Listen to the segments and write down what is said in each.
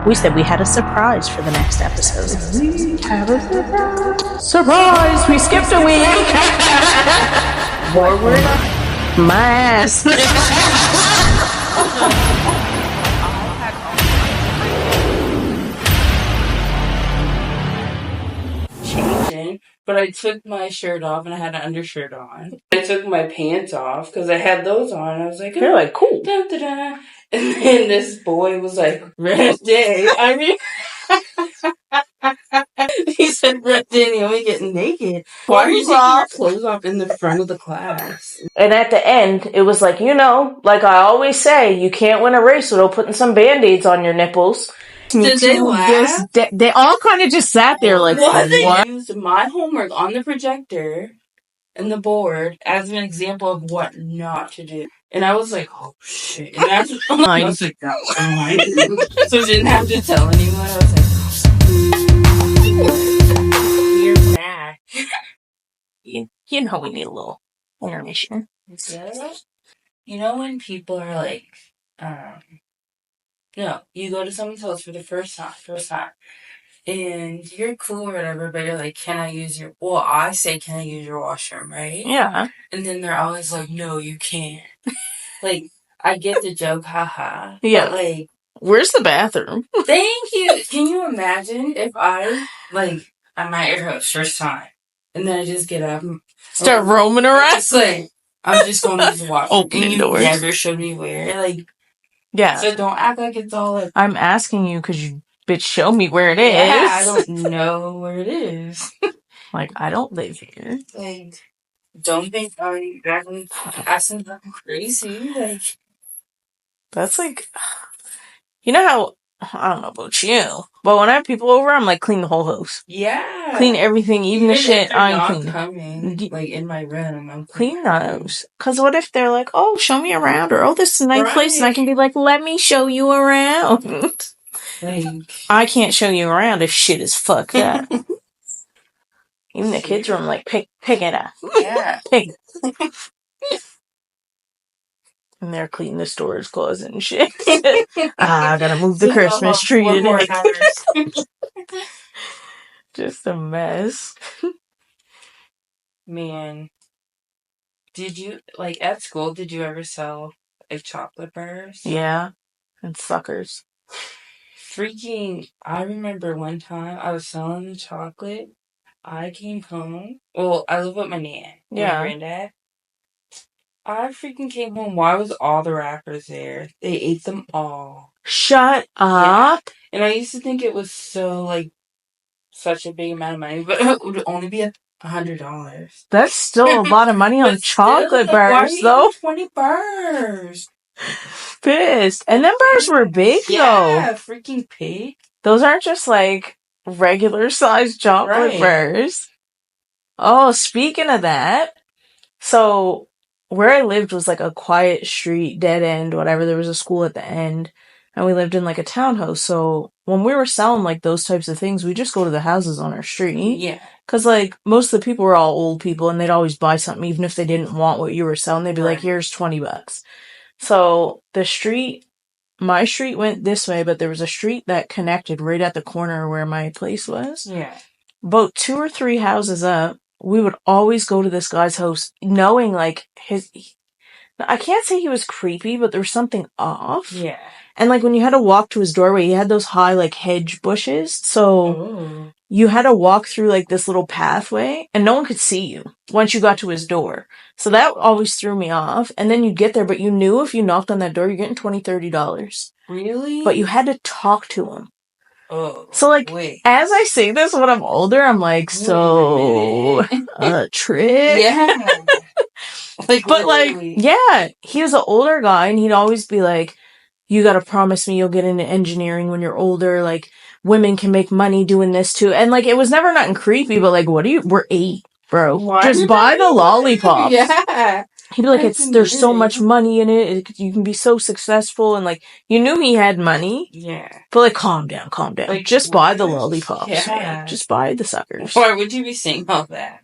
We said we had a surprise for the next episode. We have a surprise. Surprise! We skipped a week! Forward. My ass. Changing, but I took my shirt off and I had an undershirt on. I took my pants off because I had those on. I was like, You're like, cool. Da, da, da. And then this boy was like, Red Day. I mean, he said, Red Day, Néomy getting naked. Why are you taking your clothes off in the front of the class? And at the end, it was like, like I always say, you can't win a race without putting some Band-Aids on your nipples. Did they laugh? They all kind of just sat there like, What? They what? used my homework on the projector and the board as an example of what not to do. And I was like, oh shit. And I was like, that was mine. So I didn't have to tell anyone. I was like, you're back. You know we need a little intermission. Yeah. You know when people are like, no, you go to someone's house for the first time, and you're cool or whatever, but you're like, can I use your, well, I say, can I use your washroom, right? Yeah. And then they're always like, no, you can't. Like, I get the joke, haha. Yeah. But, like, where's the bathroom? Thank you. Can you imagine if I'm at your house first time, and then I just get up and start roaming around? It's like, I'm just going to the washroom. Opening and doors. You never showed me where. Like, yeah. So don't act like it's all like, I'm asking you because you bitch show me where it is. Yeah, I don't know where it is. Like, I don't live here. Like, don't think I'm exactly asking something crazy. Like, that's like, you know how, I don't know about you, but when I have people over, I'm like, clean the whole house. Yeah. Clean everything, even the shit I'm cleaning. Coming, like, in my room, I'm clean those. Because what if they're like, oh, show me around, or oh, this is a nice place, and I can be like, let me show you around. Like, I can't show you around if shit is fucked up. Even the kids' room, like, pick it up. Yeah. Pick it. And they're cleaning the storage closet and shit. I gotta move the Christmas tree today. Just a mess. Man. Did you, like, at school, did you ever sell, like, chocolate bars? Yeah. And suckers. Freaking, I remember one time I was selling the chocolate. I came home. Well, I live with my nan. Yeah. My granddad. I freaking came home. Why was all the wrappers there? They ate them all. Shut up. Yeah. And I used to think it was so, like, such a big amount of money, but it would only be $100. That's still a lot of money on chocolate bars, though. 20 bars. Pissed. And them bars were big, though. Yeah, freaking big. Those aren't just, like, regular sized chocolate bars. Oh, speaking of that, so where I lived was like a quiet street, dead end, whatever. There was a school at the end, and we lived in like a townhouse. So when we were selling like those types of things, we just go to the houses on our street. Yeah. Because like most of the people were all old people, and they'd always buy something even if they didn't want what you were selling. They'd be like, here's $20. So my street went this way, but there was a street that connected right at the corner where my place was. Yeah. About 2 or 3 houses up, we would always go to this guy's house knowing like I can't say he was creepy, but there was something off. Yeah. And like when you had to walk to his doorway, he had those high like hedge bushes. So you had to walk through like this little pathway and no one could see you once you got to his door. So that always threw me off. And then you'd get there, but you knew if you knocked on that door, you're getting $20, $30. Really? But you had to talk to him. Oh. So like, as I say this when I'm older, I'm like, so, a trick? Yeah. Like, but literally. Like, yeah, he was an older guy and he'd always be like, you gotta promise me you'll get into engineering when you're older. Like, women can make money doing this too. And like, it was never nothing creepy, but like, we're 8, bro. Why? Just buy the lollipops. Yeah. He'd be like, there's so much money in it. You can be so successful. And like, you knew he had money. Yeah. But like, calm down. Like, just buy the lollipops. Yeah. Man. Just buy the suckers. Why would you be saying all that?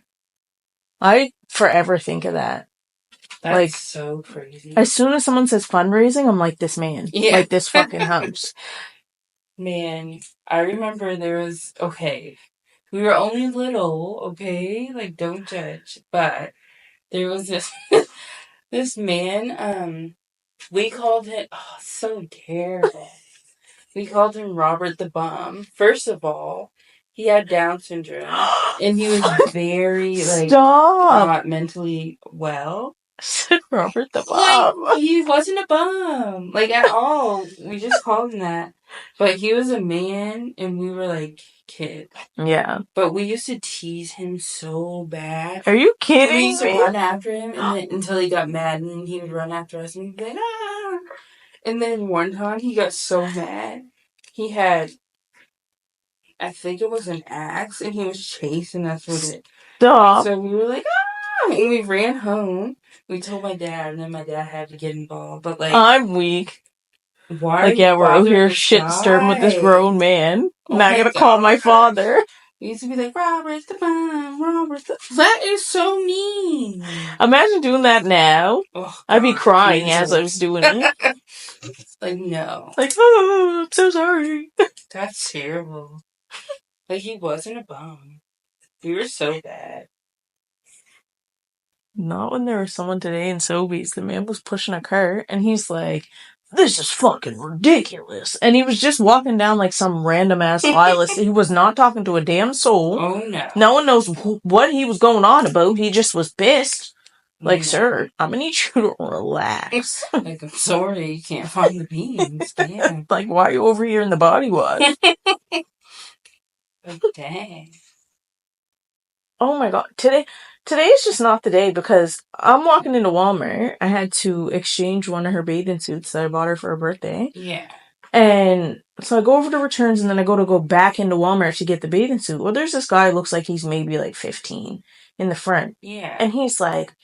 I forever think of that. That's like, so crazy. As soon as someone says fundraising, I'm like, this man. Yeah. Like, this fucking house. Man, I remember there was, okay, we were only little, okay? Like, don't judge. But there was this, this man, we called him, oh, so terrible. We called him Robert the Bum. First of all, he had Down syndrome, and he was very, like, Stop. not mentally well. Robert the Like, Bum. he wasn't a bum, like, at all. We just called him that. But he was a man, and we were, like, kids. Yeah. But we used to tease him so bad. Are you kidding we used to me? run after him, and then, until he got mad, and then he would run after us, and he'd be like, ah! And then one time, he got so mad, he had, I think it was an axe, and he was chasing us with it. Stop. So we were like, ah! And we ran home. We told my dad, and then my dad had to get involved. But, like, I'm weak. why Like, yeah, we're out here shit stirring with this grown man. Oh Not my gonna call my God. father. We used to be like, Robert the Bum, Robert the... That is so mean. Imagine doing that now. Oh, I'd be God, crying Jesus. as I was doing it. Like, no. Like, oh, I'm so sorry. That's terrible. Like, he wasn't a bum. We were so bad. Not when there was someone today in Sobeys. The man was pushing a cart, and he's like, this is fucking ridiculous. And he was just walking down like some random ass aisle. He was not talking to a damn soul. Oh, no. No one knows what he was going on about. He just was pissed. Like, sir, I'm gonna need you to relax. Like, I'm sorry, you can't find the beans. Damn. Like, why are you over here in the body wash? Like, dang. Oh my God. Today is just not the day because I'm walking into Walmart. I had to exchange one of her bathing suits that I bought her for her birthday. Yeah. And so I go over to returns, and then I go back into Walmart to get the bathing suit. Well, there's this guy who looks like he's maybe like 15 in the front. Yeah. And he's like,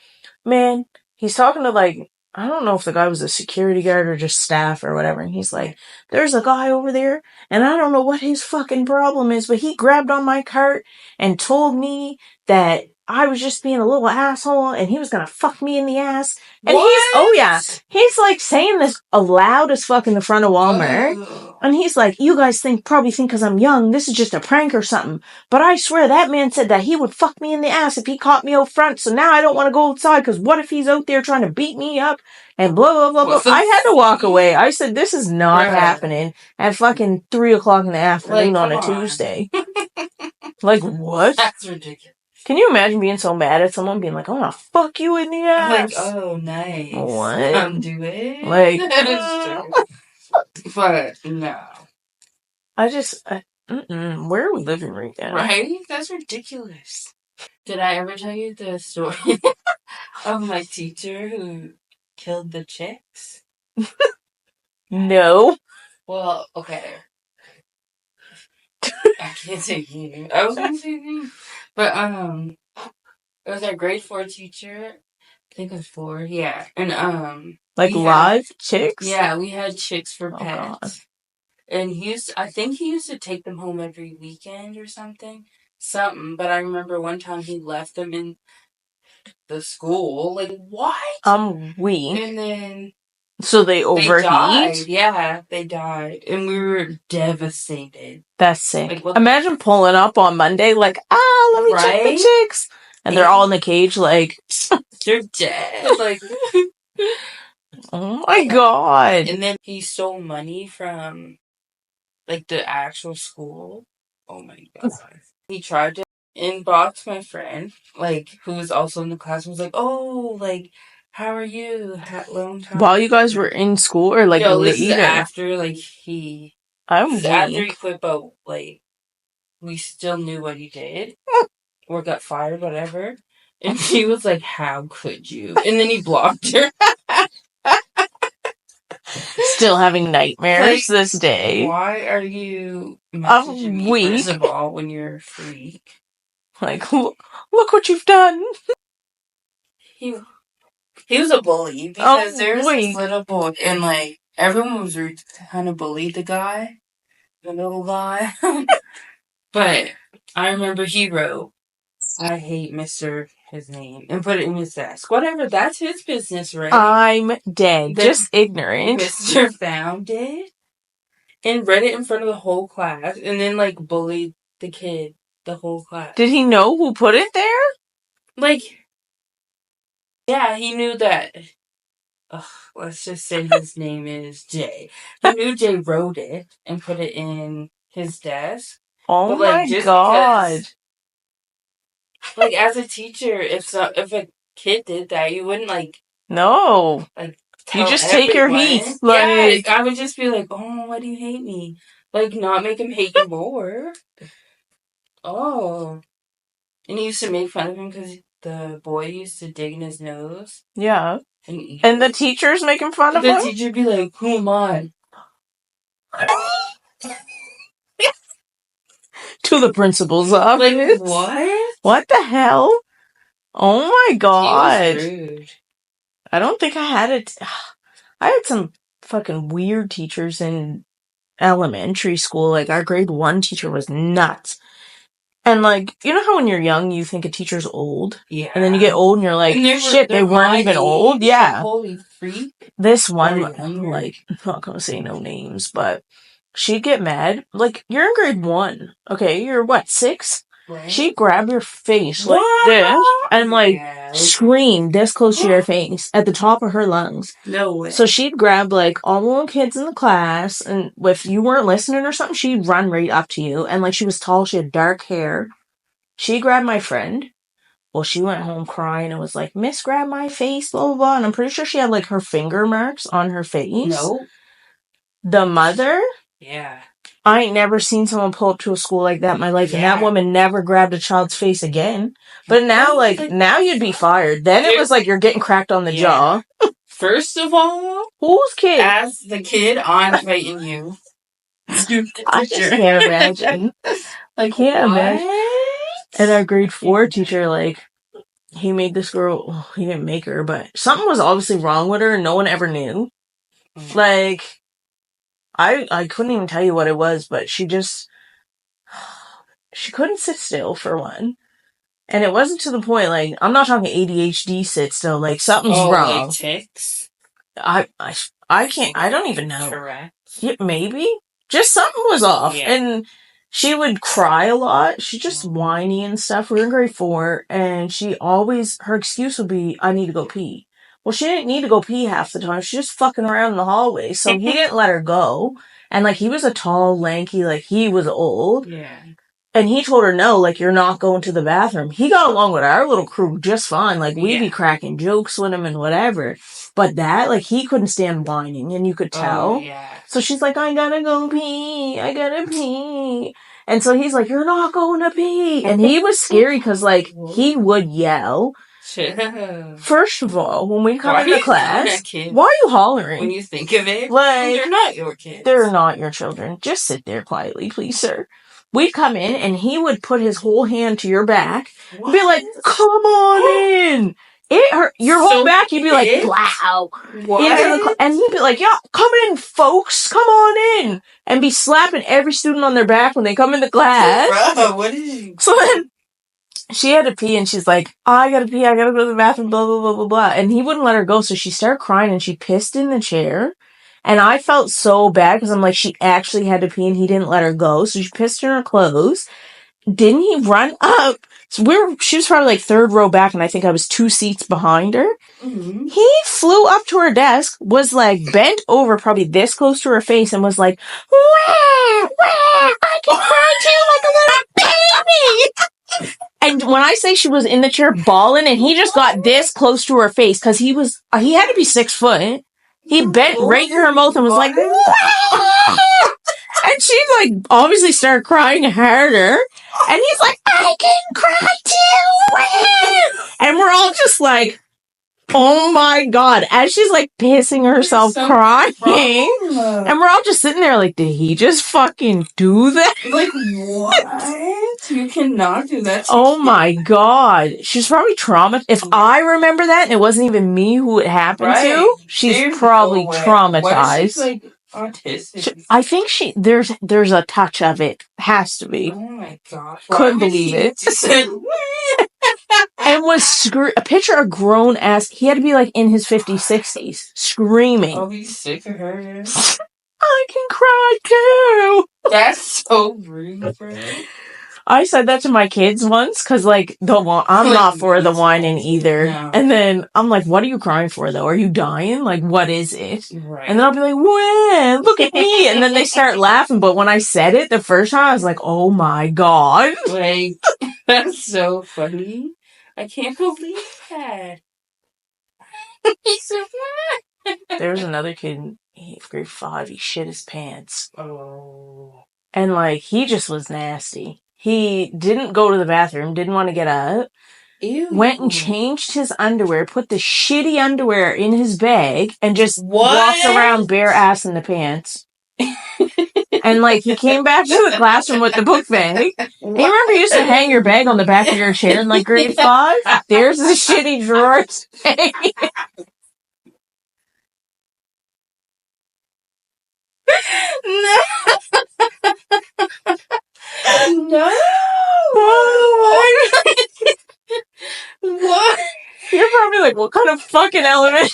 man, he's talking to, like, I don't know if the guy was a security guard or just staff or whatever. And he's like, there's a guy over there, and I don't know what his fucking problem is, but he grabbed on my cart and told me that I was just being a little asshole and he was gonna fuck me in the ass. And he's like saying this aloud as fuck in the front of Walmart. Ugh. And he's like, you guys probably think because I'm young, this is just a prank or something. But I swear that man said that he would fuck me in the ass if he caught me out front. So now I don't want to go outside because what if he's out there trying to beat me up and blah, blah, blah, blah. I had to walk away. I said, this is not happening at fucking 3:00 in the afternoon on a Tuesday. Like, what? That's ridiculous. Can you imagine being so mad at someone being like, I'm gonna fuck you in the ass? Like, oh, nice. What? Do it. Like, but no. Where are we living right now? Right? That's ridiculous. Did I ever tell you the story of my teacher who killed the chicks? No. Well, okay. I can't say you. I was gonna say you. But, it was our grade 4 teacher. I think it was 4. Yeah. And, like live chicks? Yeah, we had chicks for pets. God. And I think he used to take them home every weekend or something. But I remember one time he left them in the school. Like, what? I'm weak. And then... So they overheat? They died. Yeah, they died. And we were devastated. That's sick. Like, imagine pulling up on Monday, like, let me check the chicks. And they're all in the cage, like... They're dead. Like... Oh my God. And then he stole money from, like, the actual school. Oh my God. He tried to inbox my friend, like, who was also in the class, and was like, oh, like, how are you? Long time. While you guys were in school, or like later? This is after, like, after he quit, but, like, we still knew what he did, or got fired, whatever. And she was like, how could you? And then he blocked her. Still having nightmares this day. Why are you messaging me, first of all, when you're a freak? Like, look what you've done. He was a bully, because there was this little boy, and, like, everyone was kind of bullied the guy, the little guy. But I remember he wrote, I hate Mr. his name, and put it in his desk. Whatever, that's his business, right? I'm dead. Just ignorant. Mr. found it. and read it in front of the whole class, and then like bullied the kid the whole class. Did he know who put it there? Like, yeah, he knew that. Let's just say his name is Jay. He knew Jay wrote it and put it in his desk. Oh but, my god! Because, like, as a teacher, if a kid did that, you wouldn't no. Tell you just take your heat. Like, yeah, I would just be like, oh, why do you hate me? Like, not make him hate you more. Oh. And he used to make fun of him because the boy used to dig in his nose. Yeah. And the teacher's making fun of him? The teacher would be like, who am I? To the principal's office. Like, what? What the hell? Oh my god. He was rude. I don't think I had it. I had some fucking weird teachers in elementary school. Like, our grade 1 teacher was nuts. And, like, you know how when you're young, you think a teacher's old? Yeah. And then you get old and you're like, shit, they weren't even old? Yeah. Holy freak. This one, like, I'm not gonna say no names, but she'd get mad. Like, you're in grade 1. Okay, you're what, 6? Right. She'd grab your face like this and, like, scream this close to your face at the top of her lungs. No way. So she'd grab, like, all the little kids in the class, and if you weren't listening or something, she'd run right up to you. And, like, she was tall, she had dark hair. She grabbed my friend. Well, she went home crying and was like, Miss grabbed my face, blah, blah, blah. And I'm pretty sure she had, like, her finger marks on her face. No. The mother? Yeah. I ain't never seen someone pull up to a school like that in my life, and that woman never grabbed a child's face again. But now, now you'd be fired. Then it was like you're getting cracked on the jaw. First of all, whose kid? As the kid, I'm fighting you. I just can't imagine. I can't imagine. And our grade 4 teacher, like, he made this girl, well, he didn't make her, but something was obviously wrong with her and no one ever knew. Like, I couldn't even tell you what it was, but she couldn't sit still, for one. And it wasn't to the point, like, I'm not talking ADHD sit still, like, something's wrong. Like tics? I can't, I don't even know. Correct. Yeah, maybe. Just something was off. Yeah. And she would cry a lot. She's just whiny and stuff. We were in grade 4, and her excuse would be, I need to go pee. Well, she didn't need to go pee half the time. She was just fucking around in the hallway. So he didn't let her go. And, like, he was a tall, lanky, like, he was old. Yeah. And he told her, no, like, you're not going to the bathroom. He got along with our little crew just fine. Like, we'd be cracking jokes with him and whatever. But that, like, he couldn't stand whining, and you could tell. Oh, yeah. So she's like, I gotta go pee. I gotta pee. And so he's like, you're not going to pee. And he was scary because, like, he would yell. First of all, when we come into class, why are you hollering? When you think of it, like, they're not your kids. They're not your children. Just sit there quietly, please, sir. We'd come in, and he would put his whole hand to your back and be like, come on in. It hurt. Your whole back, you'd be like, wow. What? And he'd be like, yeah, come in, folks. Come on in. And be slapping every student on their back when they come into class. Bro, what is you? So then she had to pee, and she's like, I gotta pee. I gotta go to the bathroom, blah, blah, blah, blah, blah. And he wouldn't let her go, so she started crying, and she pissed in the chair. And I felt so bad because I'm like, she actually had to pee and he didn't let her go. So she pissed in her clothes. Didn't he run up? So she was probably like 3rd row back, and I think I was 2 seats behind her. Mm-hmm. He flew up to her desk, was like bent over probably this close to her face, and was like, wah, wah, I can cry too like a little baby. And when I say she was in the chair bawling, and he just got this close to her face because he had to be 6 foot. He bent right in her mouth and was like, wah! And she, like, obviously started crying harder. And he's like, I can cry too! And we're all just like, oh my god. As she's, like, pissing herself crying. And we're all just sitting there like, did he just fucking do that? Like, what? You cannot do that. Oh my god. She's probably traumatized. If I remember that and it wasn't even me who it happened to, she's probably traumatized. What if she's, like, autistic? I think there's a touch of it. Has to be. Oh my gosh. Couldn't believe it. And was a picture of grown ass. He had to be like in his 50s, 60s, screaming. Oh, he's sick of her. I can cry too. That's so rude, bro. I said that to my kids once, because, like, I'm not for the whining either. No. And then I'm like, what are you crying for, though? Are you dying? Like, what is it? Right. And then I'll be like, when? Look at me. And then they start laughing. But when I said it the first time, I was like, oh my God. Like, that's so funny. I can't believe that. He's so mad. There was another kid in grade 5. He shit his pants. Oh. And, like, he just was nasty. He didn't go to the bathroom, didn't want to get up. Ew. Went and changed his underwear, put the shitty underwear in his bag, and just walked around bare ass in the pants. And, like, he came back to the classroom with the book bag. And you remember you used to hang your bag on the back of your chair in, like, grade 5? There's the shitty drawer. No. No. What? You're probably like, what kind of fucking elementary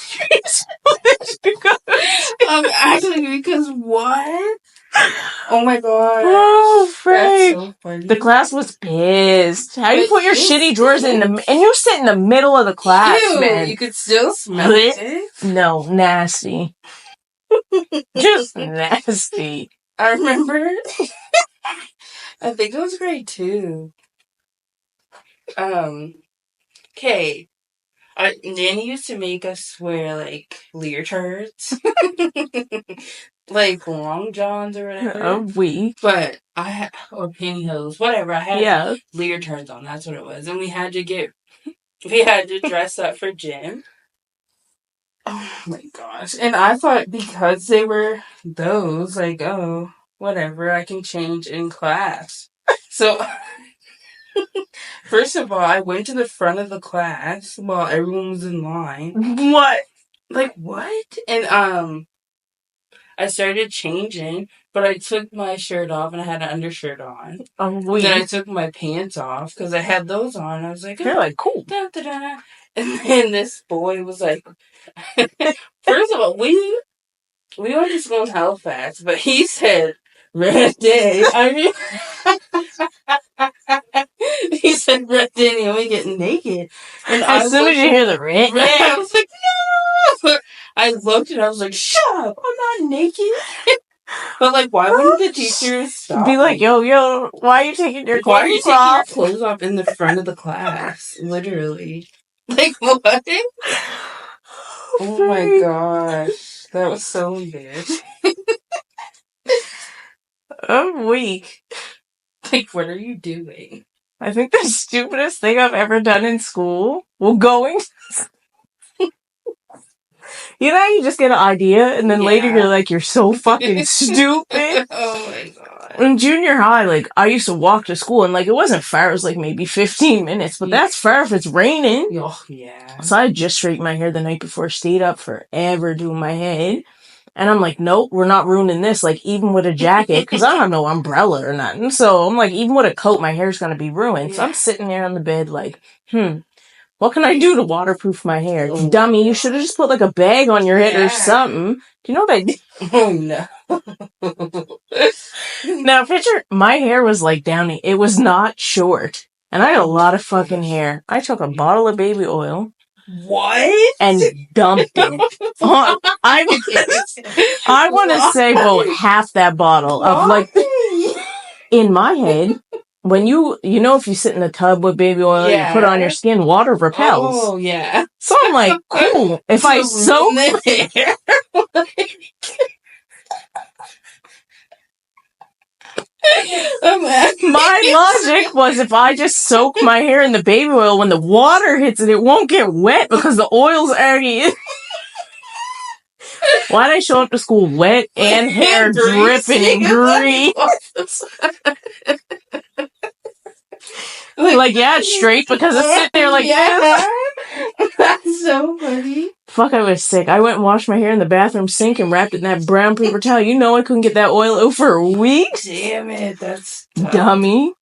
school did you go to? Actually, because what? Oh my God. Oh, Frank. That's so funny. The class was pissed. How you put your shitty drawers in the... And you sit in the middle of the class, man. You could still smell it. No, nasty. Just nasty. I remember... I think it was grade 2. Okay. Nanny used to make us wear, like, leotards. Like, long johns or whatever. A week. But I had... Or pantyhose. Whatever. I had leotards on. That's what it was. And we had to dress up for gym. Oh, my gosh. And I thought because they were those, like, oh, whatever, I can change in class. So... First of all, I went to the front of the class while everyone was in line. What? Like, what? And, I started changing, but I took my shirt off and I had an undershirt on. Then I took my pants off because I had those on. I was like, you're like, cool. Da, da, da. And then this boy was like, first of all, we went to school in Halifax, but he said, red day. I mean... He said, red day, and we get naked. And as soon as you hear the red day, I was like, no! I looked and I was like, shut up, I'm not naked. But, like, why wouldn't the teachers stop? Be like, yo, why are you taking your clothes off? Why are you taking your clothes off in the front of the class? Literally. Like, what? Oh my gosh. That was so embarrassing. I'm weak. Like, what are you doing? I think the stupidest thing I've ever done in school, going... You know how you just get an idea, and then later you're like, you're so fucking stupid? Oh my God. In junior high, like, I used to walk to school, and, like, it wasn't far, it was, like, maybe 15 minutes, but that's far if it's raining. Oh, yeah. So I just straightened my hair the night before, stayed up forever doing my head, and I'm like, nope, we're not ruining this, like, even with a jacket, because I don't have no umbrella or nothing, so I'm like, even with a coat, my hair's gonna be ruined. So I'm sitting there on the bed, like, what can I do to waterproof my hair? Oh, dummy, you should have just put, like, a bag on your head or something. Do you know what I did? Oh, no. Now, picture, my hair was, like, downy. It was not short. And I had a lot of fucking hair. I took a bottle of baby oil. What? And dumped it. I want to say about half that bottle of, like, in my head... When you know, if you sit in a tub with baby oil, you put it on your skin, water repels. Oh, yeah. So I'm like, cool. If I soak my hair. My logic was if I just soak my hair in the baby oil, when the water hits it, it won't get wet because the oil's already in. Why'd I show up to school wet and hair dripping in grease? Like, yeah, it's straight because it's sitting there like this. That's so funny. Fuck, I was sick. I went and washed my hair in the bathroom sink and wrapped it in that brown paper towel. You know I couldn't get that oil out for a week. Damn it, that's tough. Dummy.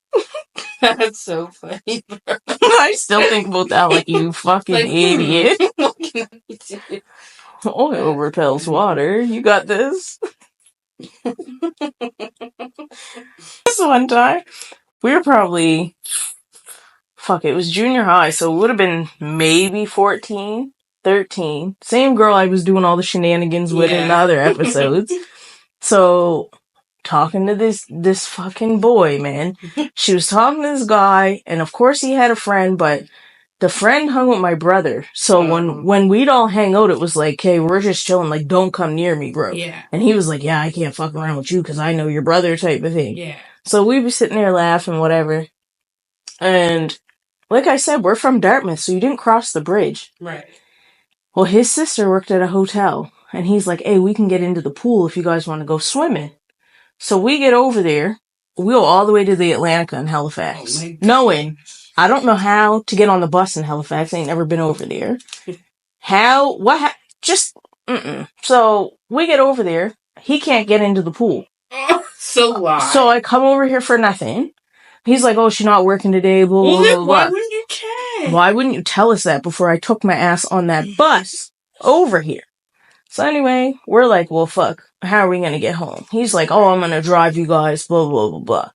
That's so funny, bro. I still think about that like, you fucking idiot. What can I do? Oil repels water. You got this. This one time, we were probably, it was junior high, so it would have been maybe 14, 13. Same girl I was doing all the shenanigans with in the other episodes. So, talking to this fucking boy, man. She was talking to this guy, and of course he had a friend, but the friend hung with my brother. So when we'd all hang out, it was like, hey, we're just chilling, like, don't come near me, bro. Yeah. And he was like, yeah, I can't fuck around with you because I know your brother type of thing. Yeah. So we'd be sitting there laughing, whatever. And like I said, we're from Dartmouth, so you didn't cross the bridge. Right. Well, his sister worked at a hotel, and he's like, hey, we can get into the pool if you guys want to go swimming. So we get over there. We go all the way to the Atlantica in Halifax. Knowing, I don't know how to get on the bus in Halifax. I ain't never been over there. So we get over there. He can't get into the pool. So why? So I come over here for nothing. He's like, oh, she's not working today, blah, blah, blah, blah. Why wouldn't you check? Why wouldn't you tell us that before I took my ass on that bus over here? So anyway, we're like, well, fuck, how are we going to get home? He's like, oh, I'm going to drive you guys, blah, blah, blah, blah.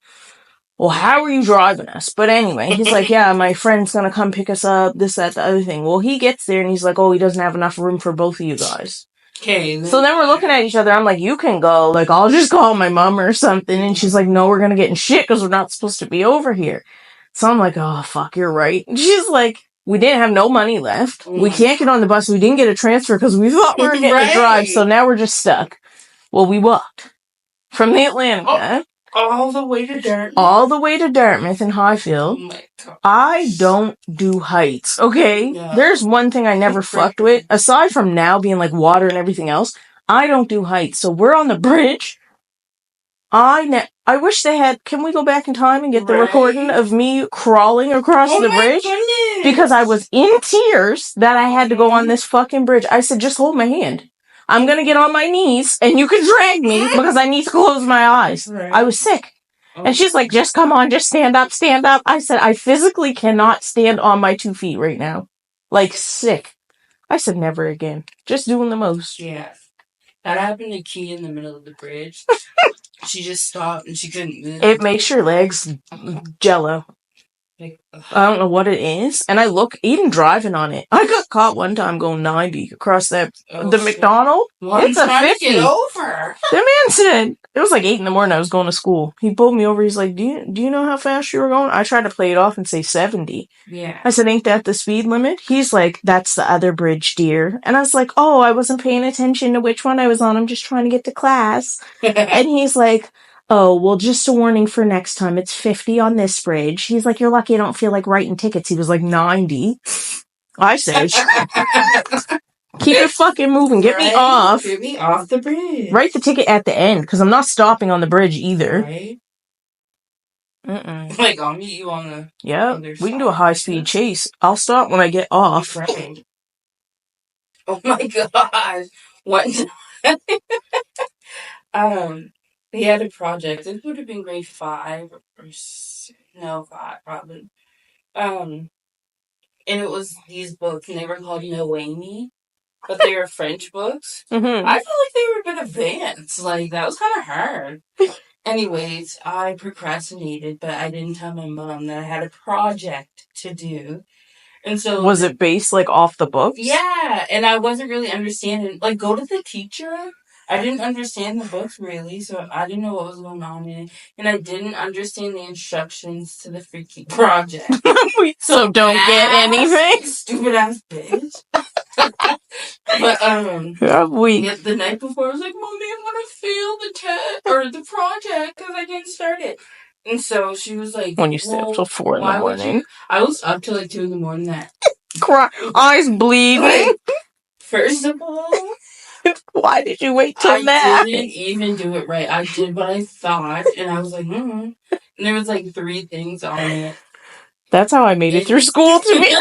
Well, how are you driving us? But anyway, he's like, yeah, my friend's going to come pick us up, this, that, the other thing. Well, he gets there and he's like, oh, he doesn't have enough room for both of you guys. Okay. So then we're looking at each other. I'm like, you can go. Like, I'll just call my mom or something. And she's like, no, we're going to get in shit because we're not supposed to be over here. So I'm like, oh, fuck, you're right. And she's like, we didn't have no money left. We can't get on the bus. We didn't get a transfer because we thought we were getting a drive. So now we're just stuck. Well, we walked from the Atlantica. All the way to Dartmouth? All the way to Dartmouth in Highfield. Oh my God. I don't do heights, okay? Yeah. There's one thing I never fucked with. Aside from now being like water and everything else, I don't do heights. So we're on the bridge. I wish they had... Can we go back in time and get the recording of me crawling across the bridge? Goodness. Because I was in tears that I had to go on this fucking bridge. I said, just hold my hand. I'm going to get on my knees and you can drag me because I need to close my eyes. Right. I was sick. And she's like, just come on, just stand up, stand up. I said, I physically cannot stand on my 2 feet right now. Like, sick. I said, never again. Just doing the most. Yeah. That happened to Key in the middle of the bridge. She just stopped and she couldn't move. It makes your legs jello. I don't know what it is. And I look, even driving on it. I got caught one time going 90 across the McDonald. It's a 50. Get over. The man said, it was like 8 a.m. I was going to school. He pulled me over. He's like, do you know how fast you were going? I tried to play it off and say 70. Yeah. I said, ain't that the speed limit? He's like, that's the other bridge, dear. And I was like, oh, I wasn't paying attention to which one I was on. I'm just trying to get to class. And he's like, oh, well, just a warning for next time. It's 50 on this bridge. He's like, you're lucky I don't feel like writing tickets. He was like 90. I said, keep it fucking moving. Get me off. Get me off the bridge. Write the ticket at the end, because I'm not stopping on the bridge either. Right? Like, I'll meet you on the... Yeah, we can do a high-speed chase. I'll stop when I get off. Right. Oh my gosh. One time... we had a project. It would have been grade 5 or 6. No, 5 probably. And it was these books, and they were called Néomy, but they were French books. I feel like they were a bit advanced. Like, that was kind of hard. Anyways, I procrastinated, but I didn't tell my mom that I had a project to do. And so... Was it based, like, off the books? Yeah, and I wasn't really understanding. Like, go to the teacher... I didn't understand the books, really, so I didn't know what was going on in it. And I didn't understand the instructions to the freaking project. So don't get anything? Stupid-ass bitch. But, the night before, I was like, Mommy, I'm gonna fail the test, or the project, because I didn't start it. And so she was like... When you stay up till 4 in the morning. I was up till, like, 2 in the morning that... Eyes bleeding. Like, first of all... Why did you wait till that? I didn't even do it right. I did what I thought, and I was like, And there was like 3 things on it. That's how I made it through school, to me.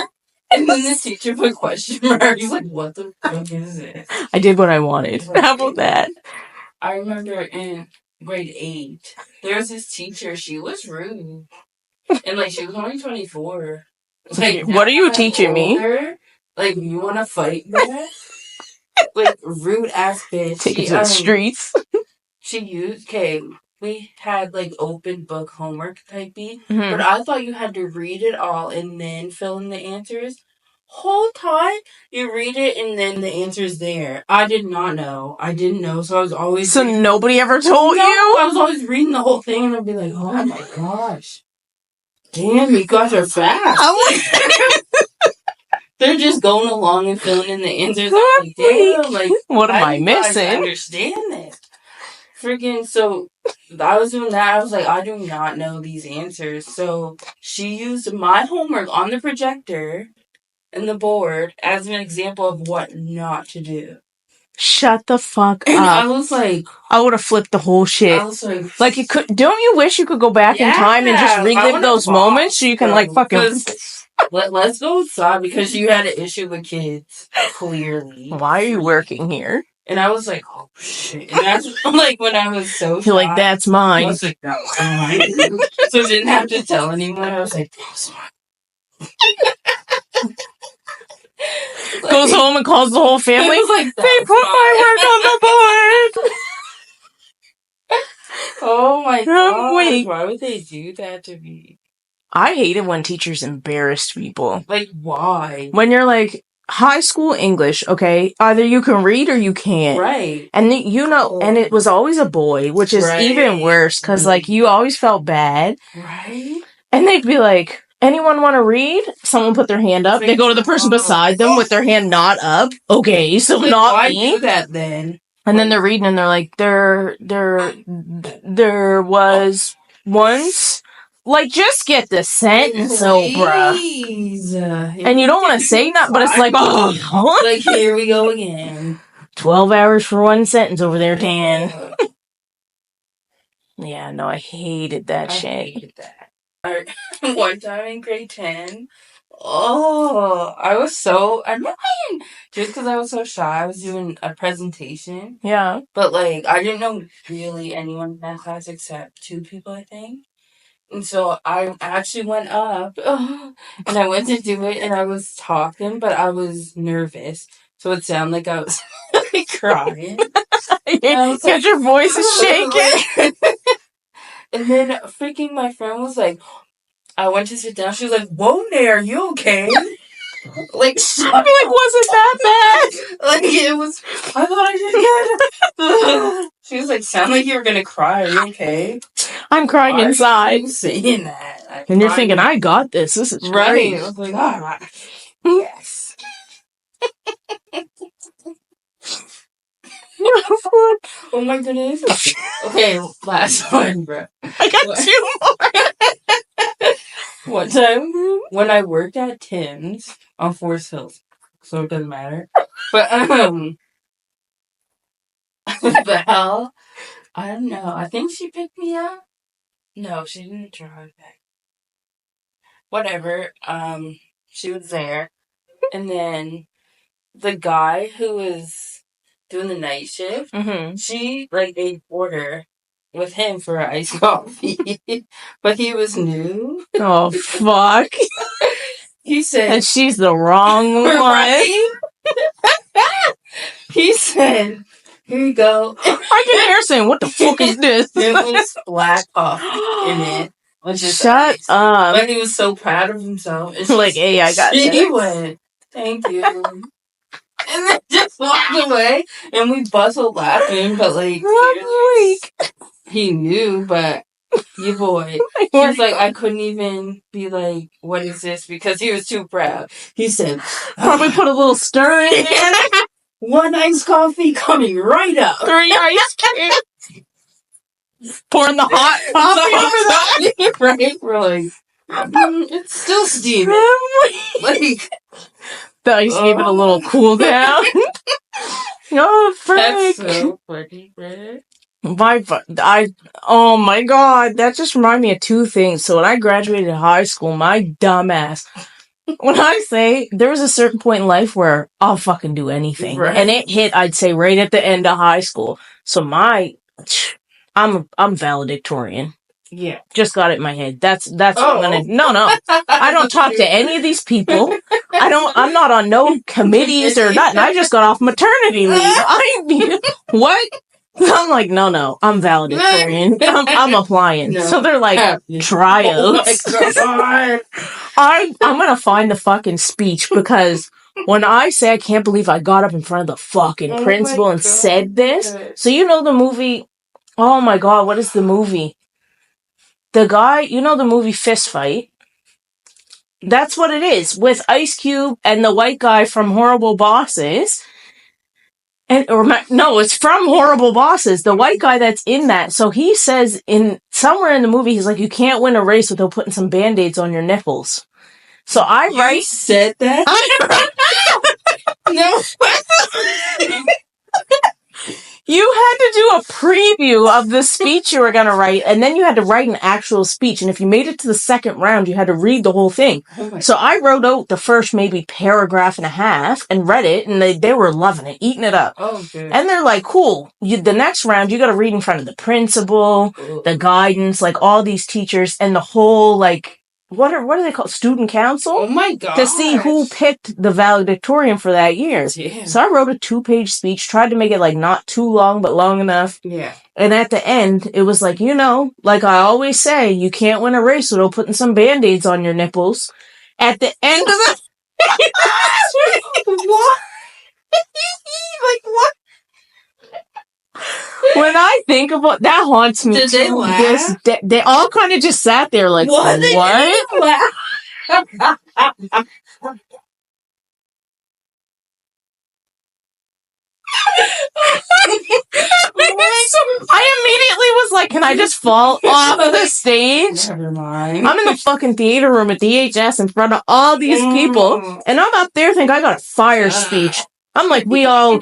And then the teacher put question marks. He's like, what the fuck is this? I did what I wanted. Right. How about that? I remember in grade 8, there was this teacher. She was rude. And like, she was only 24. Like, what are you teaching me? Like, you want to fight that? Like, rude ass bitch. Take it to the streets. we had like open book homework type B, but I thought you had to read it all and then fill in the answers. Whole time you read it and then the answer's there. I did not know. I didn't know, so I was always nobody ever told you? I was always reading the whole thing and I'd be like, oh my gosh. Damn, you guys are fast. They're just going along and filling in the answers. I'm like, damn, like, what am I missing? I understand this. Freaking, so I was doing that. I was like, I do not know these answers. So she used my homework on the projector and the board as an example of what not to do. Shut the fuck and up. I was like, I would have flipped the whole shit. I was like, you could. Don't you wish you could go back in time and just relive those moments so you can like fucking. Let's go outside because you had an issue with kids. Clearly. Why are you working here? And I was like, oh shit. And that's like when I was so You're like, that's mine. I was like, that's mine. So I didn't have to tell anyone. I was like, that's mine. Like, goes home and calls the whole family. Like, they put my work on the board. Oh my god. Wait. Why would they do that to me? I hate it when teachers embarrass people. Like, why? When you're like, high school English, okay? Either you can read or you can't. Right. And and it was always a boy, which is even worse, because, like, you always felt bad. Right. And they'd be like, anyone want to read? Someone put their hand up. They go to the person beside them with their hand not up. Okay, so like, not why me. Do that then? And then they're reading and they're like, there was once... Like, just get the sentence over. And you don't want to say nothing, but it's like, oh. Like, here we go again. 12 hours for one sentence over there, Dan. Yeah, no, I hated that shit. I hated that. One time in grade 10, I was so annoying. Just because I was so shy, I was doing a presentation. Yeah. But, like, I didn't know really anyone in that class except 2 people, I think. And so I actually went up and I went to do it and I was talking, but I was nervous. So it sounded like I was like, crying. Because like, your voice is shaking. And then freaking my friend was like, I went to sit down. She was like, whoa there, are you okay? Like, wasn't that bad? Like, it was, I thought I did. She was like, sound like you were gonna cry. Are you okay? I'm crying inside. Are you saying that? And you're thinking, I got this. This is right. Great. I was like, all right. Yes. Oh my goodness. Okay, last one, bro. I got 2 more. One time when I worked at Tim's on Forest Hills, so it doesn't matter. But Val, I don't know. I think she picked me up. No, she didn't drive back. Whatever. She was there, and then the guy who was doing the night shift, she like ate order with him for an iced coffee, but he was new. Oh fuck! He said, and she's the wrong one. Right? He said, here you go. I can hear saying, what the fuck is this? It was black coffee in it. Shut up. But he was so proud of himself. It's like, hey, I got this. He went, thank you. And then just walked away. And we bustled laughing, but like, he knew, but you boy. He was like, I couldn't even be like, what is this? Because he was too proud. He said, probably put a little stir in there. 1 iced coffee coming right up. 3 ice cubes. Pouring the hot coffee over that. Right? We're like, it's still steaming. Like, the ice gave it a little cool down. Oh, frick. That's so funny, man. Oh my god, that just reminded me of 2 things. So when I graduated high school, my dumbass, when I say there was a certain point in life where I'll fucking do anything, right. And it hit, I'd say, right at the end of high school. So I'm valedictorian. Yeah, just got it in my head. That's what I'm gonna. No, I don't talk to any of these people. I'm not on no committees or nothing. I just got off maternity leave. What? I'm like, no, I'm valedictorian. I'm applying. No. So they're like, tryouts. Oh my God. I'm gonna find the fucking speech, because when I say I can't believe I got up in front of the fucking principal and said this. So you know the movie, oh my God, what is the movie? The guy, you know the movie Fist Fight? That's what it is, with Ice Cube and the white guy from Horrible Bosses. No, it's from Horrible Bosses. The white guy that's in that. So he says somewhere in the movie, he's like, you can't win a race without putting some Band-Aids on your nipples. So I said that? No. You had to do a preview of the speech you were going to write, and then you had to write an actual speech. And if you made it to the second round, you had to read the whole thing. So I wrote out the first maybe paragraph and a half and read it, and they were loving it, eating it up. Oh, good. And they're like, cool. The next round, you got to read in front of the principal, the guidance, like all these teachers, and the whole, like, what are they called? Student council? Oh my God. To see who picked the valedictorian for that year. Damn. So I wrote a 2-page speech, tried to make it like not too long, but long enough. Yeah. And at the end, it was like, like I always say, you can't win a race without putting some Band-Aids on your nipples. At the end of the... What? Like what? When I think about that, haunts me. Did they laugh? They all kind of just sat there like, what? They didn't laugh. I immediately was like, can I just fall off of the stage? Never mind. I'm in the fucking theater room at DHS in front of all these people, and I'm up there thinking I got a fire speech. I'm like, we all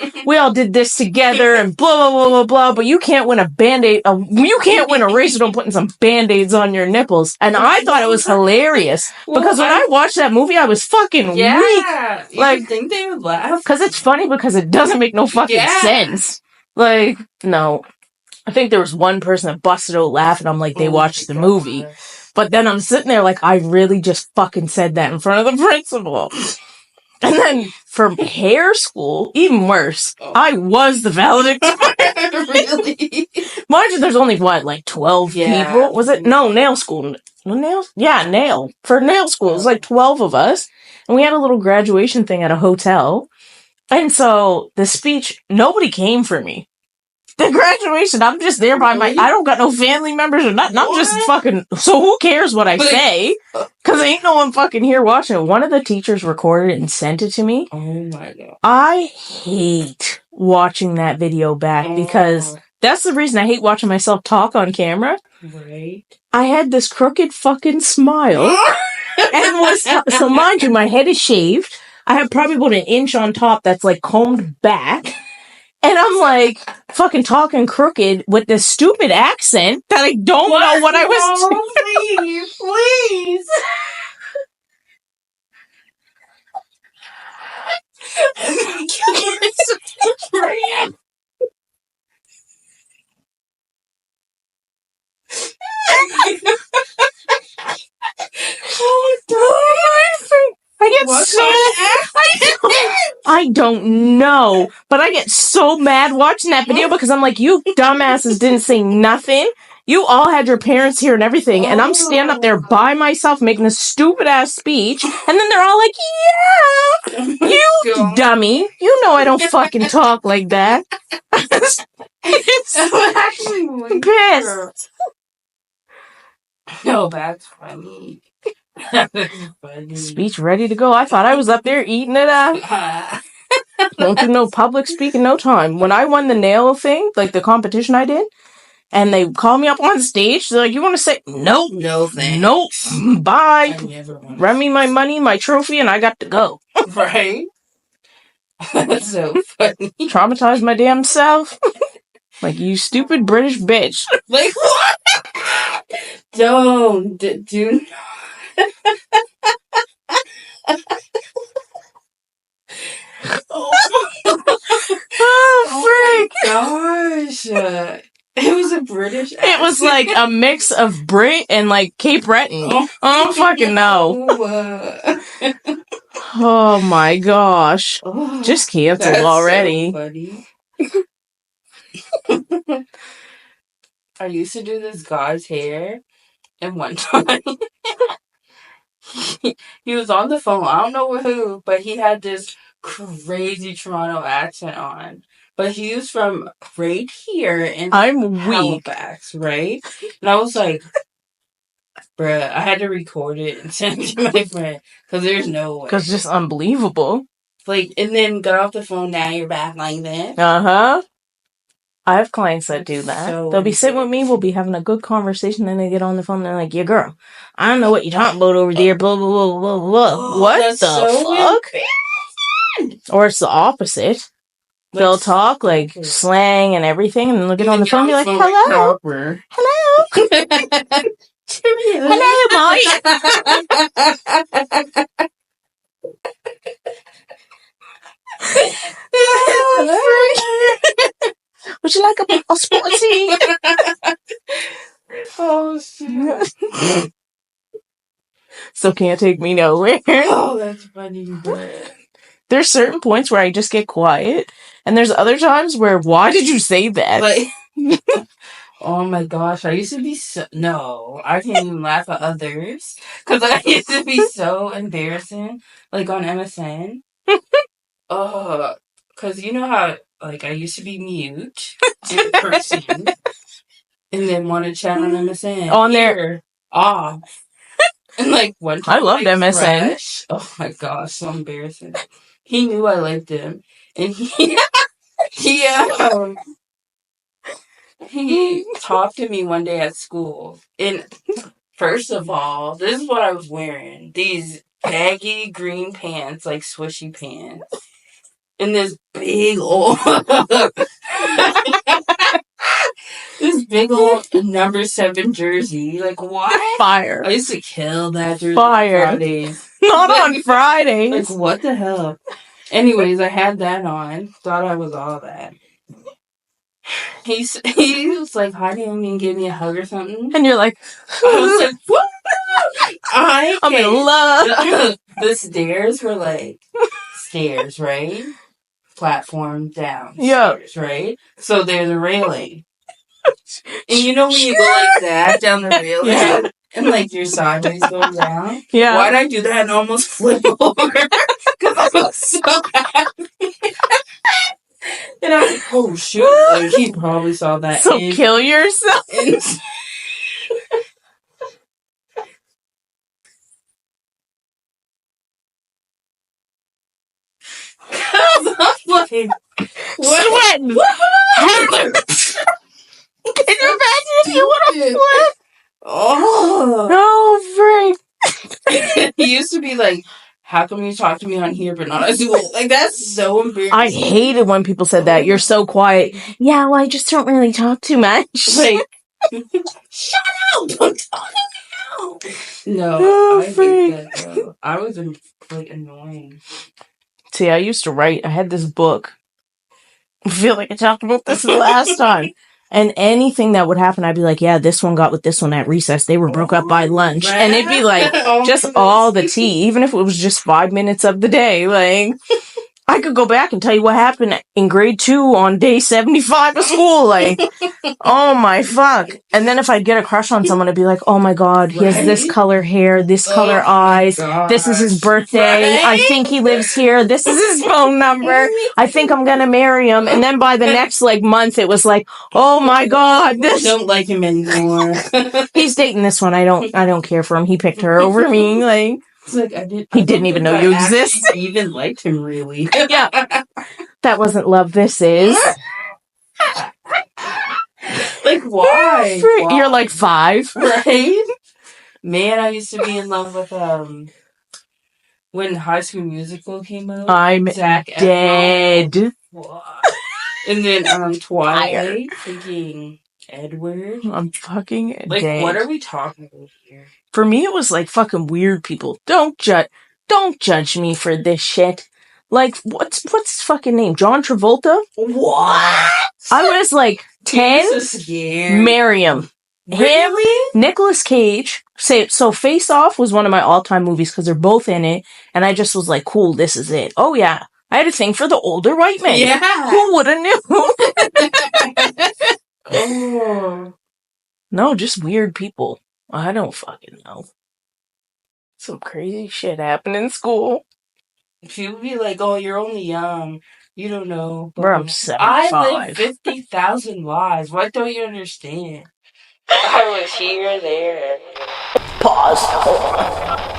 did this together and blah, blah, blah, blah, blah, but you can't win a Band-Aid, you can't win a race without putting some Band-Aids on your nipples. And I thought it was hilarious, because when I watched that movie, I was fucking weak. Like, you think they would laugh? Because it's funny, because it doesn't make no fucking sense. Like, no. I think there was one person that busted out laughing. I'm like, they watched the movie. But then I'm sitting there like, I really just fucking said that in front of the principal. And then for hair school, even worse, I was the valedictorian. Really? Mind you, there's only, 12 people? Was it? No, nail school. Nails? Yeah, nail. For nail school, it was like 12 of us. And we had a little graduation thing at a hotel. And so the speech, nobody came for me. The graduation, I'm just there by I don't got no family members or nothing. I'm just fucking, so who cares what I say? Because ain't no one fucking here watching it. One of the teachers recorded it and sent it to me. Oh my God. I hate watching that video back, because that's the reason I hate watching myself talk on camera. Right. I had this crooked fucking smile. And so mind you, my head is shaved. I have probably about an inch on top that's like combed back. And I'm like fucking talking crooked with this stupid accent that I don't know what I was doing. Please. I don't know, but I get so mad watching that video, because I'm like, you dumbasses didn't say nothing. You all had your parents here and everything, and I'm standing up there by myself making this stupid ass speech, and then they're all like, yeah, you dummy. You know I don't fucking talk like that. I'm actually pissed. No, that's funny. Funny. Speech ready to go. I thought I was up there eating it up. Don't do no public speaking, no time. When I won the nail thing, like the competition I did, and they called me up on stage, they're like, you want to say, nope. No thanks. Nope. Bye. Run me my money, my trophy, and I got to go. Right? That's so funny. Traumatized my damn self. Like, you stupid British bitch. Like, what? Don't. Do not. Oh, freak. Gosh. It was a British accent. It was like a mix of Brit and like Cape Breton. I don't fucking know. Oh my gosh. Just canceled already. So funny. I used to do this guy's hair, and one time he was on the phone. I don't know with who, but he had this crazy Toronto accent on. But he was from right here in Halifax, right? And I was like, bruh, I had to record it and send it to my friend because there's no way. Because it's just unbelievable. Like, and then got off the phone. Now you're back like this. I have clients that do that. So they'll be sitting with me, we'll be having a good conversation, then they get on the phone and they're like, yeah, girl, I don't know what you're talking about over there, blah, blah, blah, blah, blah. What the fuck? Or it's the opposite. Like, they'll talk, like, slang and everything, and then they'll get on the phone and be like, hello? Hello? Hello, Mike? Would you like a sporty? Oh, shit. So can't take me nowhere. Oh, that's funny, but... There's certain points where I just get quiet, and there's other times where, why did you say that? Like, oh my gosh, I used to be so... No, I can't even laugh at others, because I used to be so embarrassing, like on MSN. Because you know how, like, I used to be mute in person, and then want to chat on MSN. On there. Off. And, like, one time, I loved like, MSN. Fresh. Oh my gosh, so embarrassing. He knew I liked him, and he talked to me one day at school. And first of all, this is what I was wearing. These baggy green pants, like swishy pants. And this big old... this big old number 7 jersey. Like, what? Fire. I used to kill that jersey Fire. on Fridays. Not on Fridays. Like, what the hell? Anyways, I had that on. Thought I was all that. He was like, hi, Néomy, and gave me a hug or something. And you're like... I was like, what? I'm in love. The stairs were like... Stairs, right? Platform down. Yeah. Stairs, right? So there's a railing. And you know when you go like that down the railing? Yeah. And like you're sideways going down? Yeah. Why'd I do that and almost flip over? Because I was so happy. And I was like, oh shoot. Like, he probably saw that. So kill yourself. What? Can you imagine if you would have flipped? Oh, Frank. He used to be like, how come you talk to me on here but not at school? Like, that's so embarrassing. I hated when people said that. You're so quiet. Yeah, well, I just don't really talk too much. Like, shut up! I'm talking now! No, I hate that, though. I was, like, annoying. See, I used to write. I had this book. I feel like I talked about this the last time. And anything that would happen, I'd be like, yeah, this one got with this one at recess. They were broke up by lunch. And it'd be like, just all the tea, even if it was just 5 minutes of the day. Like, I could go back and tell you what happened in grade 2 on day 75 of school. Like, oh my fuck. And then if I'd get a crush on someone, I'd be like, oh my god, he has this color hair, this color eyes, this is his birthday, I think he lives here, this is his phone number, I think I'm gonna marry him. And then by the next like month, it was like, oh my god, I don't like him anymore. He's dating this one. I don't care for him. He picked her over me. Like, it's like he didn't even know you exist. I even liked him, really. Yeah. That wasn't love, this is. Like, why? You're like 5. Right? Man, I used to be in love with, when High School Musical came out. I'm Zac dead. Efron. And then, Twilight, thinking Edward. I'm fucking like, dead. What are we talking about here? For me, it was like fucking weird people. Don't judge me for this shit. Like, what's his fucking name? John Travolta? What? I was like 10. Marry him. Really? Him, Nicolas Cage. So Face Off was one of my all-time movies because they're both in it. And I just was like, cool, this is it. Oh yeah. I had a thing for the older white men. Yeah. Who would have knew? Oh. No, just weird people. I don't fucking know. Some crazy shit happened in school. She would be like, "Oh, you're only young. You don't know." Bro, I'm I lived 75. 50,000 lives. What don't you understand? I was here, there. Pause. Hold on.